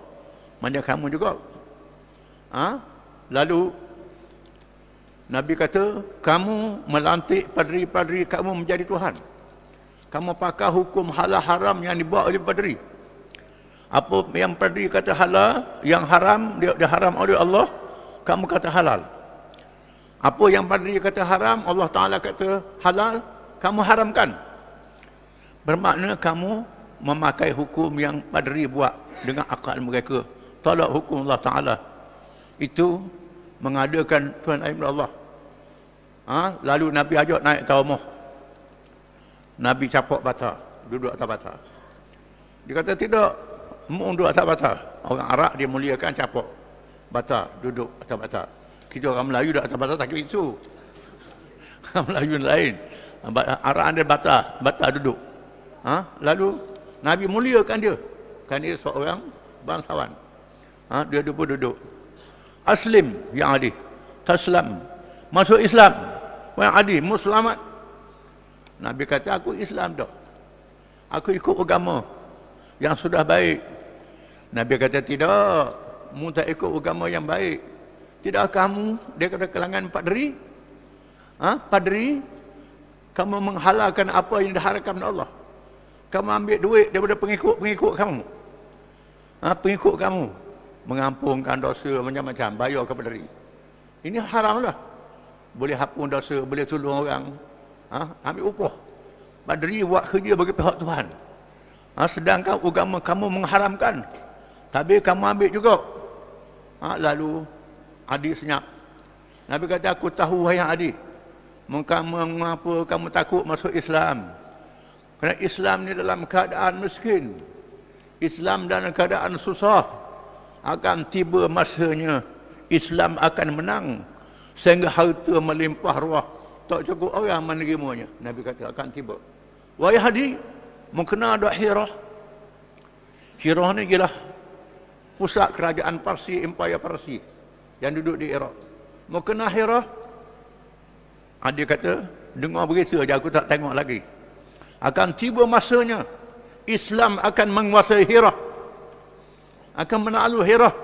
Speaker 1: Mana kamu juga. Lalu Nabi kata, kamu melantik padri-padri kamu menjadi Tuhan. Kamu pakai hukum halal haram yang dibuat oleh padri. Apa yang padri kata halal, yang haram, dia haram oleh Allah, kamu kata halal. Apa yang padri kata haram, Allah Ta'ala kata halal, kamu haramkan. Bermakna kamu memakai hukum yang padri buat dengan akal mereka. Tolak hukum Allah Ta'ala. Itu mengadakan Tuhan lain Allah. Lalu Nabi ajak naik tawamah. Nabi capok bata, duduk atas bata. Dia kata tidak, mu duduk atas bata. Orang Arab dia muliakan capok bata, duduk atas bata. Kita orang Melayu duduk atas bata tak kira itu. Orang Melayu lain. Arab ada bata duduk. Lalu Nabi muliakan dia. Kan dia seorang bangsawan. Dia duduk. Aslim yang adik. Taslam. Masuk Islam. Yang adik, muslimat. Nabi kata, aku Islam dah. Aku ikut agama yang sudah baik. Nabi kata, tidak. Mu tak ikut agama yang baik. Tidak kamu, dia kata kalangan padri. Padri, kamu menghalalkan apa yang diharamkan oleh Allah. Kamu ambil duit daripada pengikut kamu. Pengikut kamu. Mengampunkan dosa macam-macam, bayar ke padri. Ini haram lah. Boleh hapus dosa, boleh tolong orang. Ambil upah. Padri buat kerja bagi pihak Tuhan. Sedangkan agama kamu mengharamkan. Tapi kamu ambil juga. Lalu Adi senyap. Nabi kata, aku tahu wahai Adi. Mengapa kamu takut masuk Islam? Kerana Islam ni dalam keadaan miskin. Islam dalam keadaan susah. Akan tiba masanya Islam akan menang. Sehingga harta melimpah ruah. Tak cukup orang menerimanya. Nabi kata akan tiba. Wahai Adi, mengkena ada Hirah. Hirah ni ialah pusat kerajaan Parsi, Empire Parsi yang duduk di Iraq. Mengkena Hirah. Adi kata, dengar berita je, aku tak tengok lagi. Akan tiba masanya Islam akan menguasai Hirah. Akan menakluk Hirah.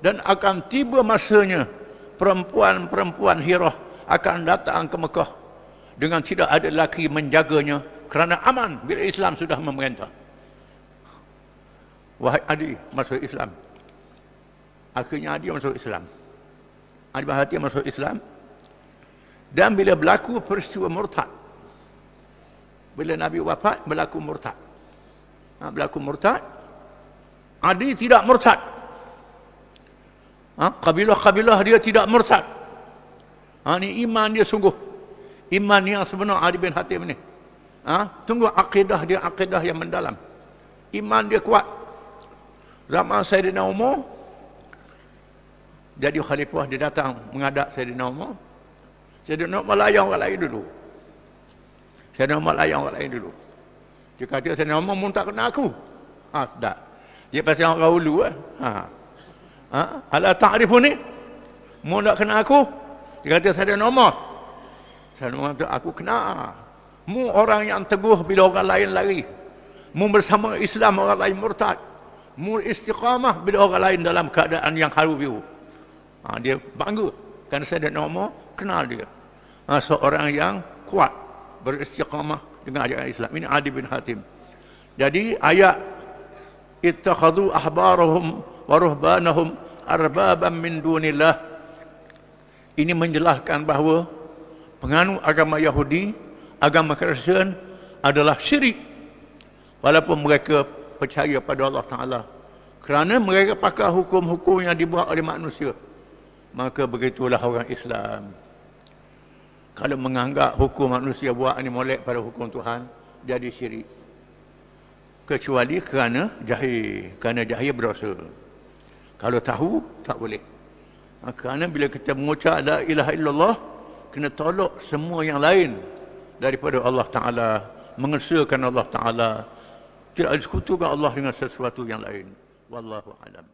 Speaker 1: Dan akan tiba masanya perempuan-perempuan Hirah akan datang ke Mekah dengan tidak ada lelaki menjaganya kerana aman bila Islam sudah memerintah. Wahai Adi, masuk Islam. Akhirnya Adi masuk Islam. Adi berhati masuk Islam. Dan bila berlaku peristiwa murtad, bila Nabi wafat, berlaku murtad. Berlaku murtad, Adi tidak murtad. Kabilah-kabilah dia tidak murtad. Ini iman dia sungguh. Iman yang sebenar Adi bin Hatim ni. Tunggu akidah dia, akidah yang mendalam. Iman dia kuat. Zaman Sayyidina Umar, jadi khalifah, dia datang menghadap Sayyidina Umar. Sayyidina Umar layan orang lain dulu. Sayyidina Umar layan orang lain dulu. Dia kata, Sayyidina Umar mu tak kenal aku. Sedap. Dia pasal orang dulu. Ala ta'rifuni? Mu tak kenal aku? Dia kata, Sayyidina Umar. Sayyidina Umar kata, aku kenal. Mu orang yang teguh bila orang lain lari. Mu bersama Islam, orang lain murtad. Mu istiqamah bila orang lain dalam keadaan yang haru biru. Dia bangga. Kerana Sayyidina Umar kenal dia. Seorang yang kuat beristiqamah dengan ajaran Islam. Ini Adi bin Hatim. Jadi ayat ittakhadhu ahbarahum wa ruhbanahum arbaban min dunillah ini menjelaskan bahawa penganut agama Yahudi, agama Kristian adalah syirik walaupun mereka percaya pada Allah Ta'ala, kerana mereka pakai hukum-hukum yang dibuat oleh manusia. Maka begitulah orang Islam, kalau menganggap hukum manusia buat ni molek pada hukum Tuhan, jadi syirik. Kecuali kerana jahil berdosa. Kalau tahu, tak boleh. Kerana bila kita mengucap la ilaha illallah, kena tolak semua yang lain daripada Allah Ta'ala, mengesahkan Allah Ta'ala, tidak disekutukan Allah dengan sesuatu yang lain. Wallahu alam.